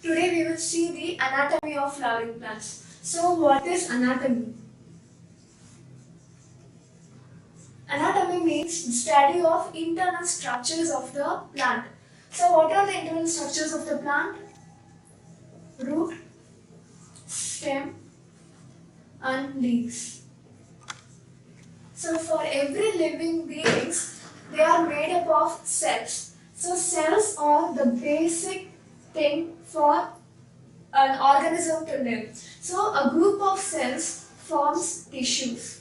Today we will see the anatomy of flowering plants. So what is anatomy? Anatomy means the study of internal structures of the plant. So what are the internal structures of the plant? Root, stem and leaves. So for every living beings, they are made up of cells. So cells are the basic thing for an organism to live. So a group of cells forms tissues.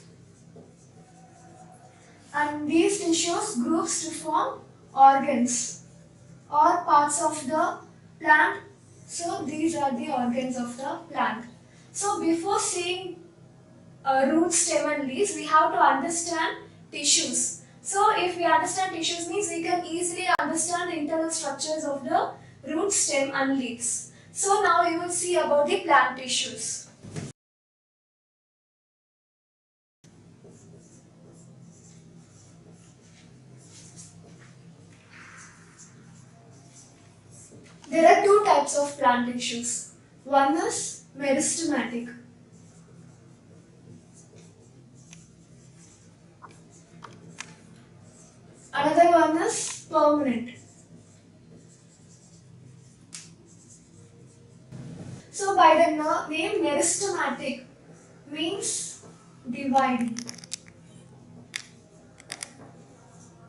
And these tissues groups to form organs or parts of the plant. So these are the organs of the plant. So before seeing root, stem and leaves, we have to understand tissues. So if we understand tissues means we can easily understand the internal structures of the root, stem and leaves. So now we will see about the plant tissues. There are two types of plant tissues. One is meristematic. Another one is permanent. So by the name meristematic means dividing.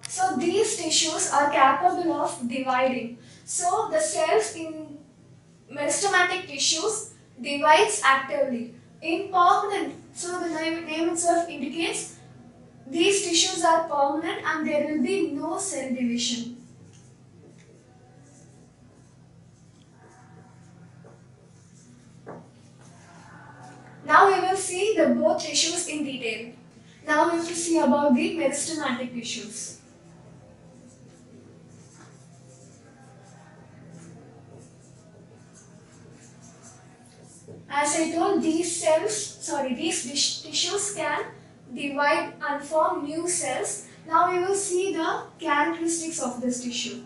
So these tissues are capable of dividing. So the cells in meristematic tissues divides actively. In permanent, so the name itself indicates these tissues are permanent and there will be no cell division. Now we will see the both tissues in detail. Now we will see about the meristematic tissues. As I told, these tissues can divide and form new cells. Now we will see the characteristics of this tissue.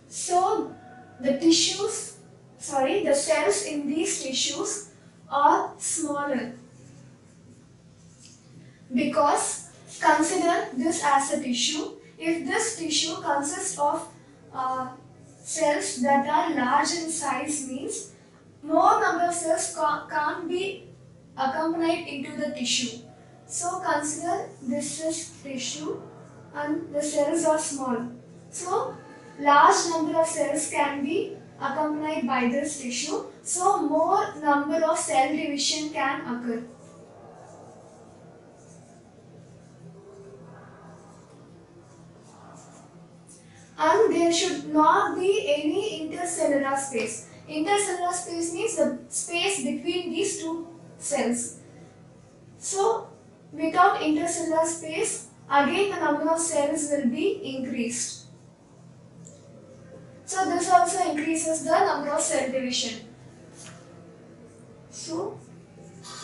So the cells in these tissues are smaller because consider this as a tissue. If this tissue consists of cells that are large in size means more number of cells can't be accompanied into the tissue. So consider this is tissue and the cells are small. So large number of cells can be accompanied by this tissue. So more number of cell division can occur. And there should not be any intercellular space. Intercellular space means the space between these two cells. So without intercellular space, again the number of cells will be increased. So this also increases the number of cell division. So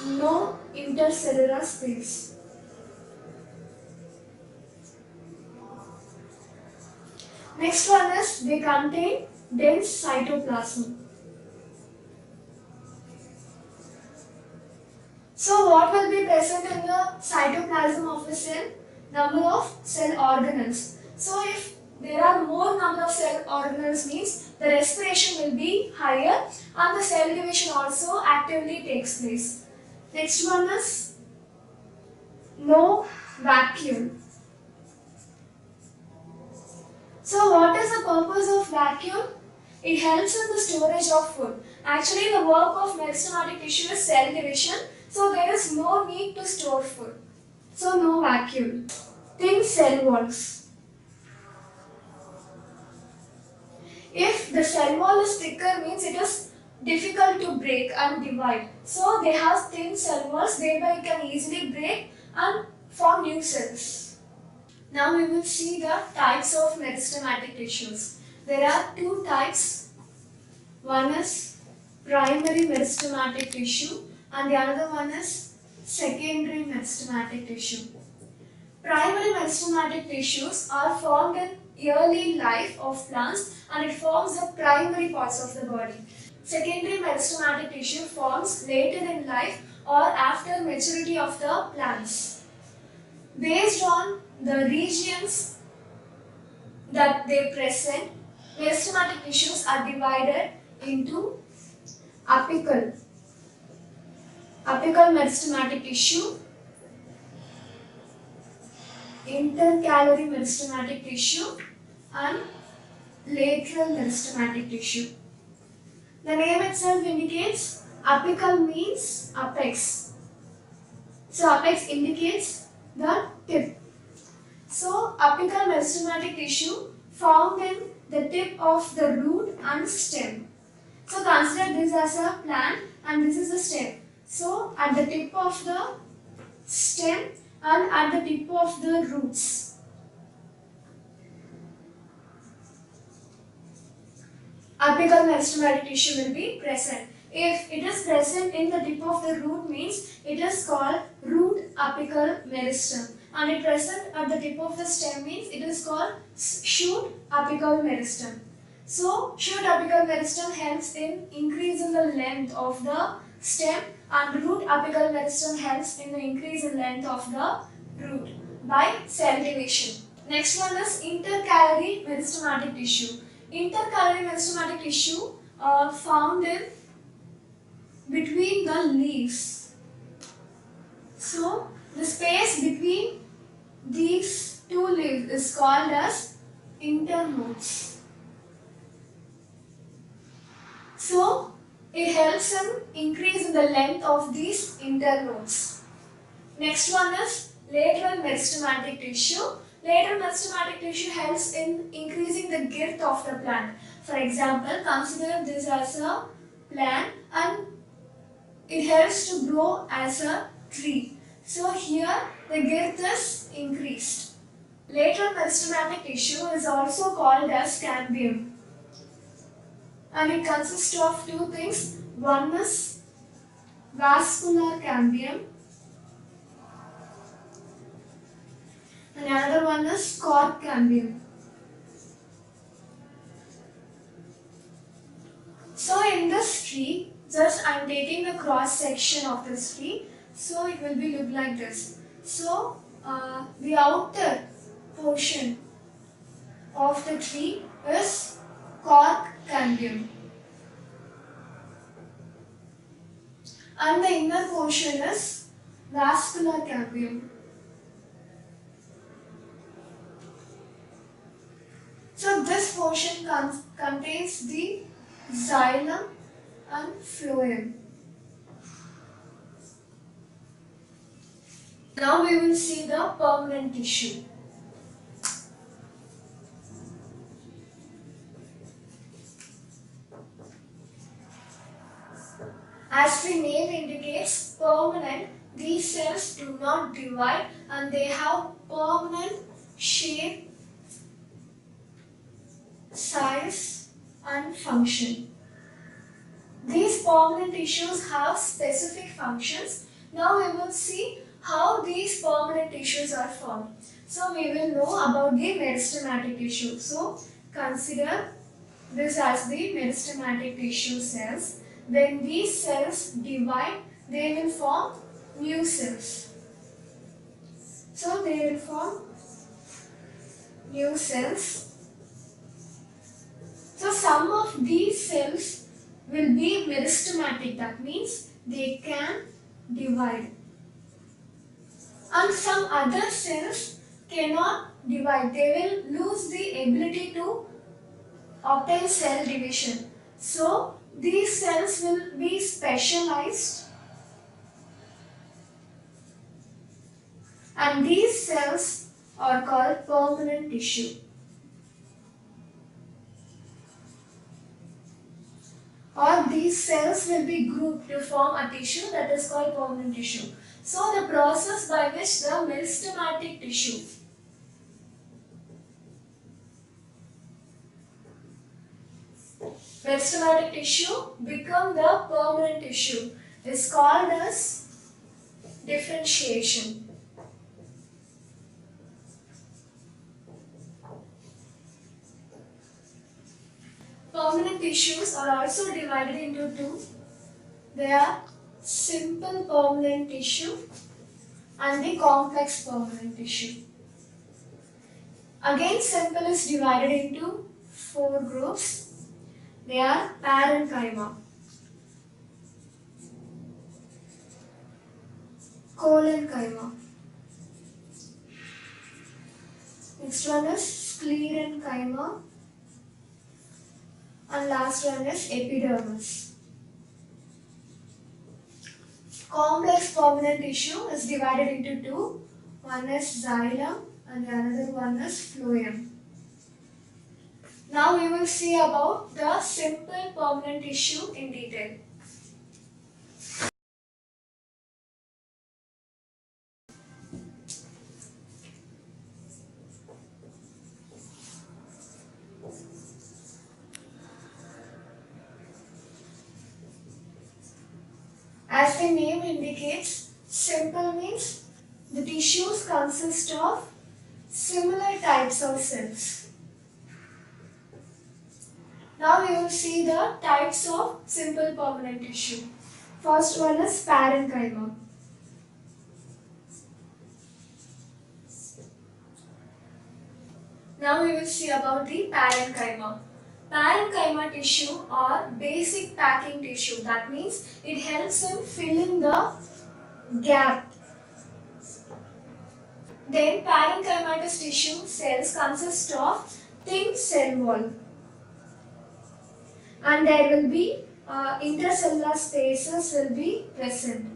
no intercellular space. Next one is they contain dense cytoplasm. So what will be present in the cytoplasm of a cell? Number of cell organelles. So if there are more number of cell organelles means the respiration will be higher and the cell division also actively takes place. Next one is no vacuole. So what is the purpose of vacuole? It helps in the storage of food. Actually the work of meristematic tissue is cell division, so there is no need to store food. So no vacuole. Thin cell walls. If the cell wall is thicker means it is difficult to break and divide. So they have thin cell walls, thereby you can easily break and form new cells. Now we will see the types of meristematic tissues. There are two types. One is primary meristematic tissue and the other one is secondary meristematic tissue. Primary meristematic tissues are formed in early life of plants and it forms the primary parts of the body. Secondary meristematic tissue forms later in life or after maturity of the plants. Based on the regions that they present, meristematic tissues are divided into apical meristematic tissue, intercalary meristematic tissue and lateral meristematic tissue. The name itself indicates apical means apex. So apex indicates the tip. So apical meristematic tissue found in the tip of the root and stem. So consider this as a plant and this is the stem. So at the tip of the stem and at the tip of the roots. Apical meristematic tissue will be present. If it is present in the tip of the root means it is called root apical meristem. And it present at the tip of the stem means it is called shoot apical meristem. So shoot apical meristem helps in increasing the length of the stem and root apical meristem helps in the increase in length of the root by cell division. Next one is intercalary meristematic tissue. Intercalary meristematic tissue found in between the leaves. So the space between these two leaves is called as internodes. So it helps in increase in the length of these internodes. Next one is lateral meristematic tissue. Lateral meristematic tissue helps in increasing the girth of the plant. For example, consider this as a plant and it helps to grow as a tree. So here the girth is increased. Lateral meristematic tissue is also called as cambium. And it consists of two things. One is vascular cambium and another one is cork cambium. So in this tree, just I am taking the cross section of this tree. So it will be look like this. So the outer portion of the tree is cork cambium. And the inner portion is vascular cambium. So this portion contains the xylem and phloem. Now we will see the permanent tissue. As the name indicates, permanent, these cells do not divide and they have permanent shape, size and function. These permanent tissues have specific functions. Now we will see how these permanent tissues are formed. So we will know about the meristematic tissue. So consider this as the meristematic tissue cells. When these cells divide, they will form new cells. So they will form new cells. So some of these cells will be meristematic, that means they can divide. And some other cells cannot divide, they will lose the ability to obtain cell division. So these cells will be specialized and these cells are called permanent tissue. Or these cells will be grouped to form a tissue that is called permanent tissue. So the process by which the meristematic tissue become the permanent tissue is called as differentiation. Permanent tissues are also divided into two. They are simple permanent tissue and the complex permanent tissue. Again, simple is divided into four groups. They are parenchyma, collenchyma. Next one is sclerenchyma, and last one is epidermis. Complex permanent tissue is divided into two. One is xylem and the another one is phloem. Now we will see about the simple permanent tissue in detail. As the name indicates, simple means the tissues consist of similar types of cells. Now we will see the types of simple permanent tissue. First one is parenchyma. Now we will see about the parenchyma. Parenchyma tissue are basic packing tissue. That means it helps in filling the gap. Then parenchymatous tissue cells consist of thin cell wall. And there will be intercellular spaces will be present.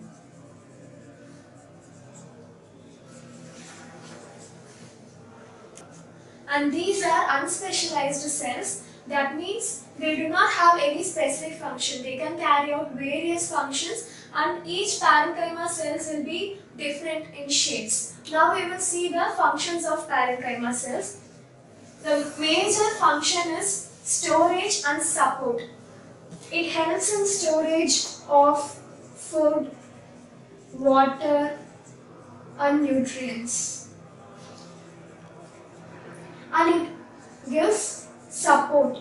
And these are unspecialized cells. That means they do not have any specific function. They can carry out various functions and each parenchyma cells will be different in shapes. Now we will see the functions of parenchyma cells. The major function is storage and support. It helps in storage of food, water and nutrients. And it gives support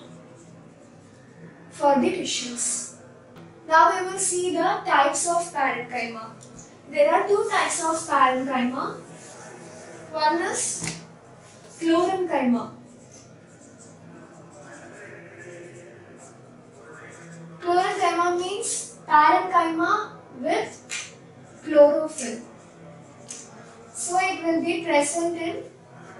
for the tissues. Now we will see the types of parenchyma. There are two types of parenchyma. One is chlorenchyma. Chlorenchyma means parenchyma with chlorophyll. So it will be present in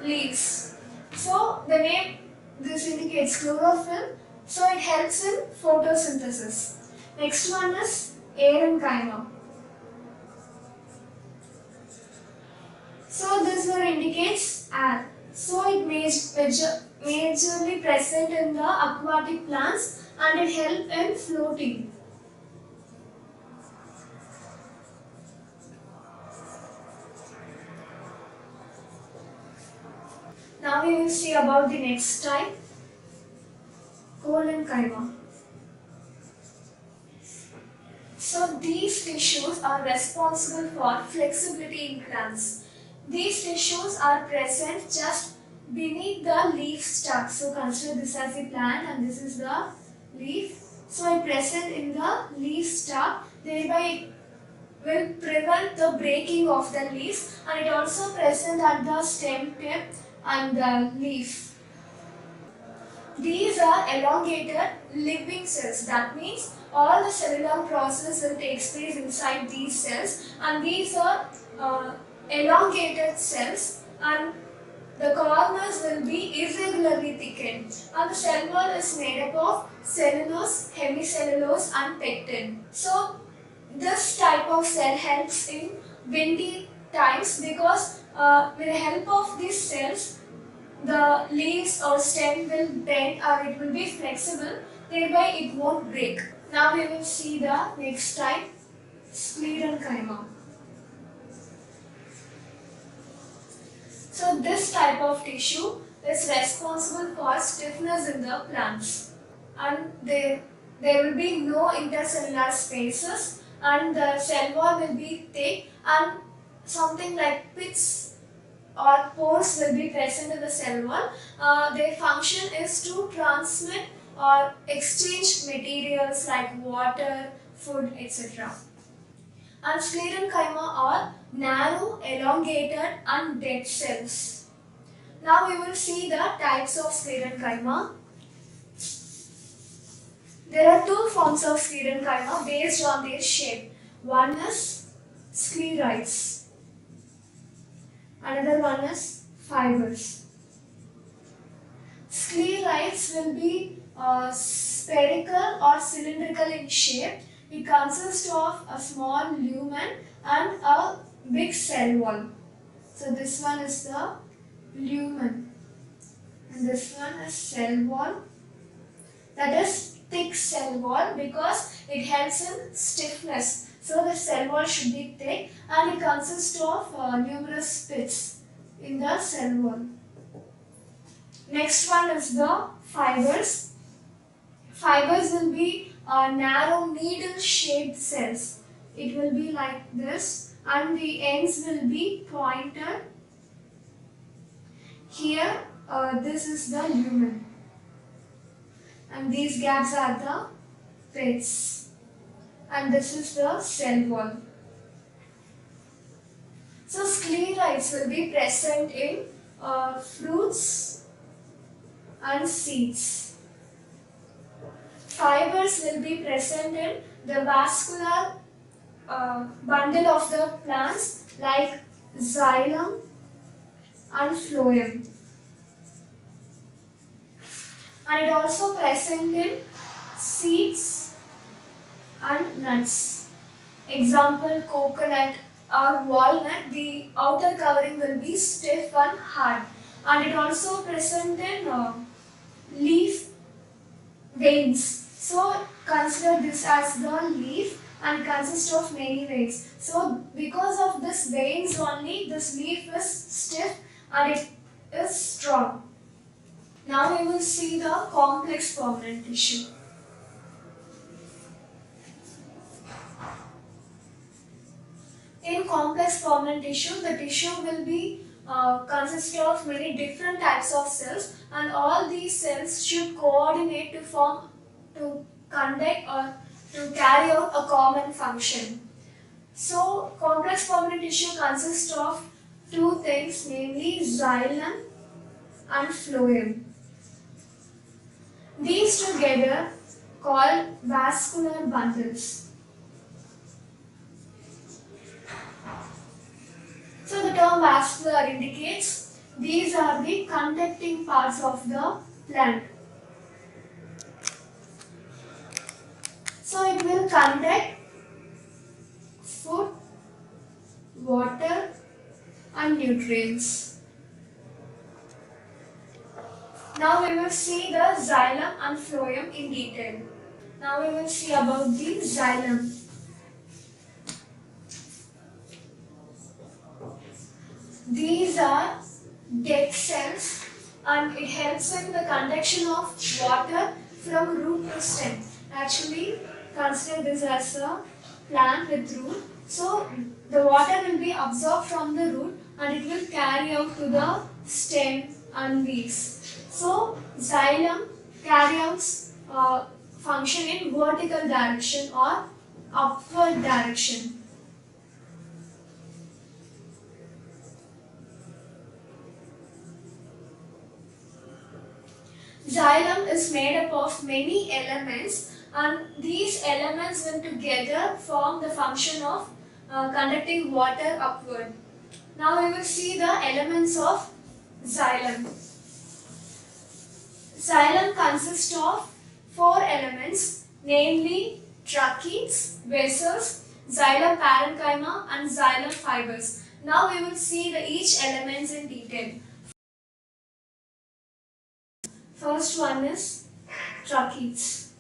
leaves. So the name this indicates chlorophyll. So it helps in photosynthesis. Next one is aerenchyma. So this one indicates air. So it majorly present in the aquatic plants and it helps in floating. Now we will see about the next type, collenchyma. So these tissues are responsible for flexibility in plants. These tissues are present just beneath the leaf stalk. So consider this as the plant and this is the leaf. So it present in the leaf stalk, thereby it will prevent the breaking of the leaves, and it also present at the stem tip and the leaf. These are elongated living cells. That means all the cellular process will take place inside these cells, and these are elongated cells, and the corners will be irregularly thickened, and the cell wall is made up of cellulose, hemicellulose and pectin. So this type of cell helps in windy times because with the help of these cells, the leaves or stem will bend or it will be flexible, thereby it won't break. Now we will see the next type, sclerenchyma. So this type of tissue is responsible for stiffness in the plants, and there will be no intercellular spaces and the cell wall will be thick and something like pits or pores will be present in the cell wall. Their function is to transmit or exchange materials like water, food, etc. And sclerenchyma are narrow, elongated and dead cells. Now we will see the types of sclerenchyma. There are two forms of sclerenchyma based on their shape. One is sclerites, another one is fibers. Sclerites will be spherical or cylindrical in shape. It consists of a small lumen and a big cell wall. So this one is the lumen and this one is cell wall. That is thick cell wall because it helps in stiffness. So the cell wall should be thick and it consists of numerous pits in the cell wall. Next one is the fibers. Fibers will be narrow needle-shaped cells. It will be like this and the ends will be pointed. Here, this is the lumen. And these gaps are the pits. And this is the cell wall. So sclerites will be present in fruits and seeds. Fibers will be present in the vascular bundle of the plants like xylem and phloem. And it also present in seeds and nuts. Example, coconut or walnut, the outer covering will be stiff and hard. And it also present in leaf veins. So consider this as the leaf and consists of many veins. So because of this veins only, this leaf is stiff and it is strong. Now we will see the complex permanent tissue. In complex permanent tissue, the tissue will be consist of many different types of cells, and all these cells should coordinate to conduct or to carry out a common function. So complex permanent tissue consists of two things, namely xylem and phloem. These together called vascular bundles. So the term vascular indicates these are the conducting parts of the plant. So it will conduct food, water and nutrients. Now we will see the xylem and phloem in detail. Now we will see about the xylem. These are dead cells and it helps in the conduction of water from root to stem. Actually, consider this as a plant with root. So the water will be absorbed from the root and it will carry out to the stem and leaves. So xylem carries out function in vertical direction or upward direction. Xylem is made up of many elements and these elements will together form the function of conducting water upward. Now we will see the elements of xylem. Xylem consists of four elements, namely tracheids, vessels, xylem parenchyma and xylem fibers. Now we will see each elements in detail. First one is tracheids.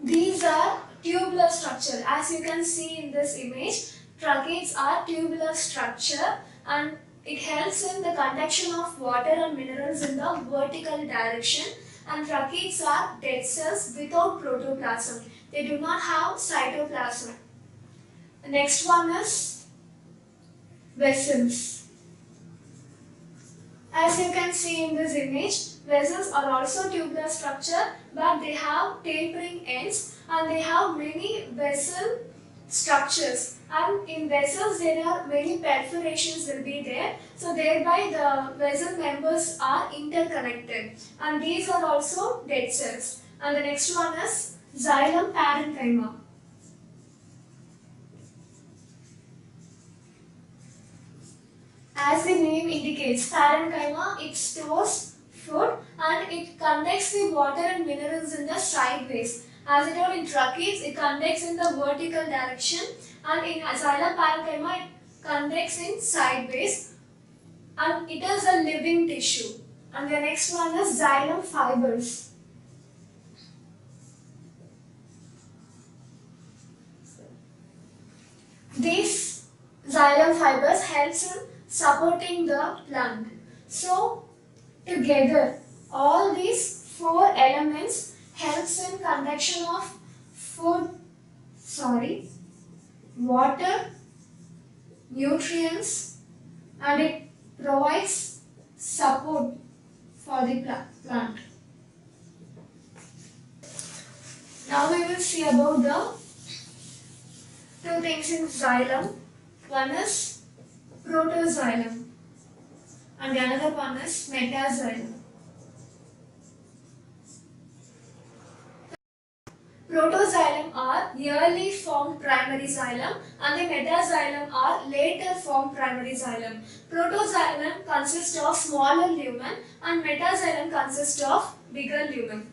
These are tubular structure. As you can see in this image, tracheids are tubular structure and it helps in the conduction of water and minerals in the vertical direction, and tracheids are dead cells without protoplasm. They do not have cytoplasm. The next one is vessels. As you can see in this image, vessels are also tubular structure, but they have tapering ends and they have many vessel structures, and in vessels there are many perforations will be there, so thereby the vessel members are interconnected, and these are also dead cells. And the next one is xylem parenchyma. As the name indicates, parenchyma, it stores food and it conducts the water and minerals in the sideways. As it told in tracheids, it conducts in the vertical direction, and in xylem parenchyma, it conducts in sideways, and it is a living tissue. And the next one is xylem fibers. These xylem fibers helps in supporting the plant. So together all these four elements helps in conduction of water, nutrients, and it provides support for the plant. Now we will see about the two things in xylem. One is protoxylem and the another one is metaxylem. Protoxylem are yearly formed primary xylem and the metaxylem are later formed primary xylem. Protoxylem consists of smaller lumen and metaxylem consists of bigger lumen.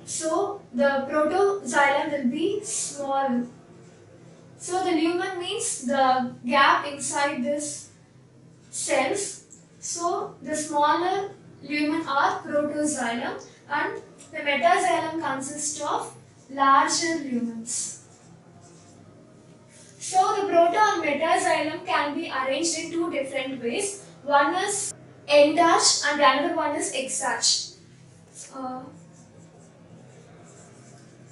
So the protoxylem will be small. So the lumen means the gap inside this cells. So the smaller lumen are protoxylem and the metaxylem consists of larger lumens. So the proto and metaxylem can be arranged in two different ways. One is end-arch and the another one is X-arch.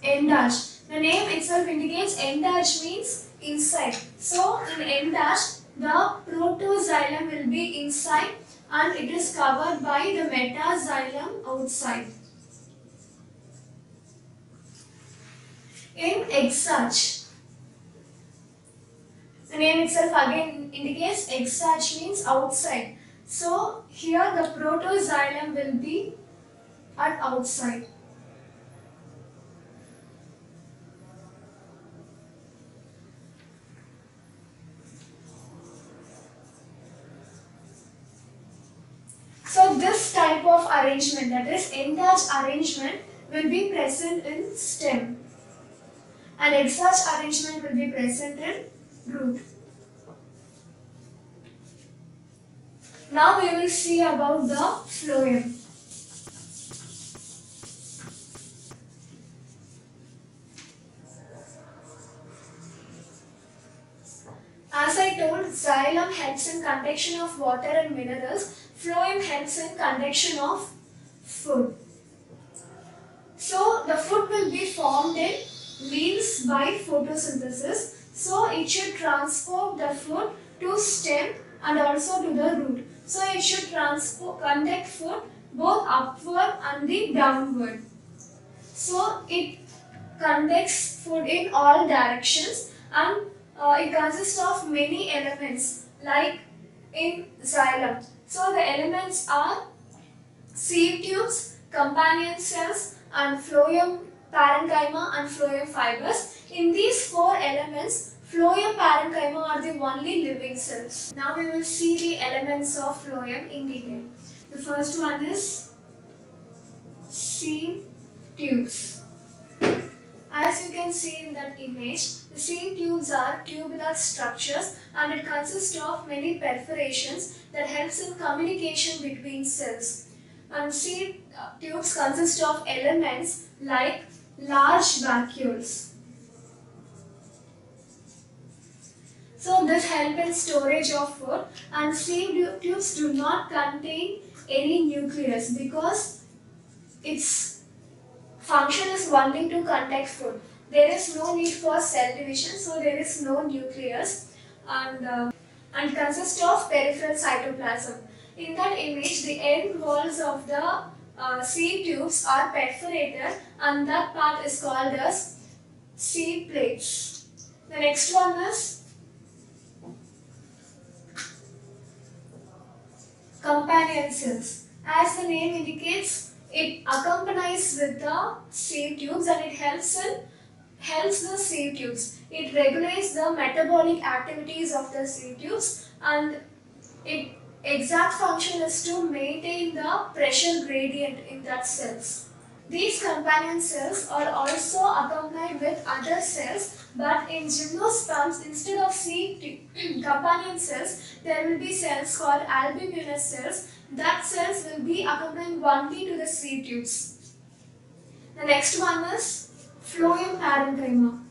End-arch. The name itself indicates end-arch means inside. So in end-arch, the protoxylem will be inside and it is covered by the metaxylem outside. In X-arch, the name itself again indicates X-arch means outside. So here the protoxylem will be at outside. So this type of arrangement, that is end-arch arrangement, will be present in stem. And X-arch arrangement will be present in root. Now we will see about the phloem. As I told, xylem helps in conduction of water and minerals. Phloem helps in conduction of food. So the food will be formed in leaves by photosynthesis. So it should transport the food to stem and also to the root. So it should conduct food both upward and the downward. So it conducts food in all directions, and it consists of many elements like in xylem. So the elements are seed tubes, companion cells, and phloem parenchyma and phloem fibers. In these four elements, phloem parenchyma are the only living cells. Now we will see the elements of phloem in detail. The first one is seed tubes. As you can see in that image, the seed tubes are tubular structures and it consists of many perforations that helps in communication between cells. And seed tubes consist of elements like large vacuoles. So this helps in storage of food, and seed tubes do not contain any nucleus because its function is only to conduct food. There is no need for cell division, so there is no nucleus, and consists of peripheral cytoplasm. In that image, the end walls of the seed tubes are perforated, and that part is called as seed plates. The next one is companion cells. As the name indicates, it accompanies with the seed tubes and it helps the seed tubes. It regulates the metabolic activities of the seed tubes, and its exact function is to maintain the pressure gradient in that cells. These companion cells are also accompanied with other cells, but in gymnosperms, instead of companion cells, there will be cells called albuminous cells. That cells will be accompanying only to the seed tubes. The next one is phloem parenchyma.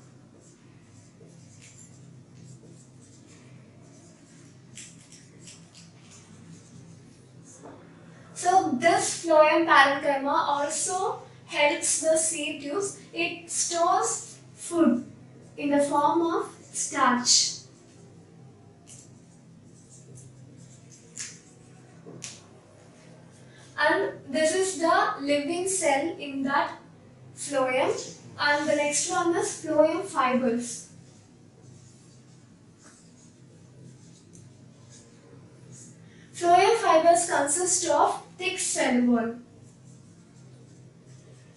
So this phloem parenchyma also helps the seed tubes. It stores food in the form of starch. And this is the living cell in that phloem. And the next one is phloem fibers. Phloem fibers consist of thick cell wall.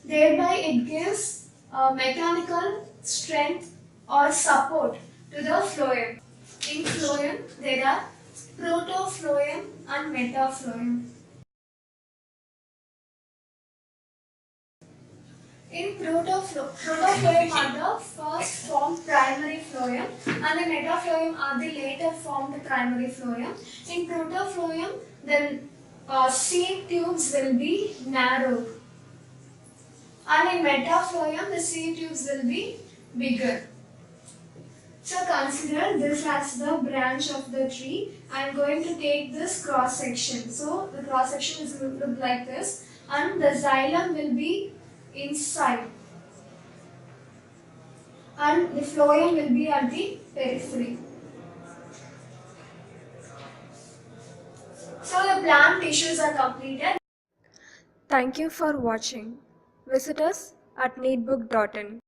Thereby it gives mechanical strength or support to the phloem. In phloem there are protophlloem and metaphlloem. In protophlloem are the first formed primary phloem, and the metaphlloem are the later formed primary phloem. In protophlloem, the seed tubes will be narrow, and in metaphlloem, the seed tubes will be bigger. So consider this as the branch of the tree. I am going to take this cross section. So the cross section is going to look like this, and the xylem will be inside, and the phloem will be at the periphery. So the plant tissues are completed. Thank you for watching. Visit us at needbook.in.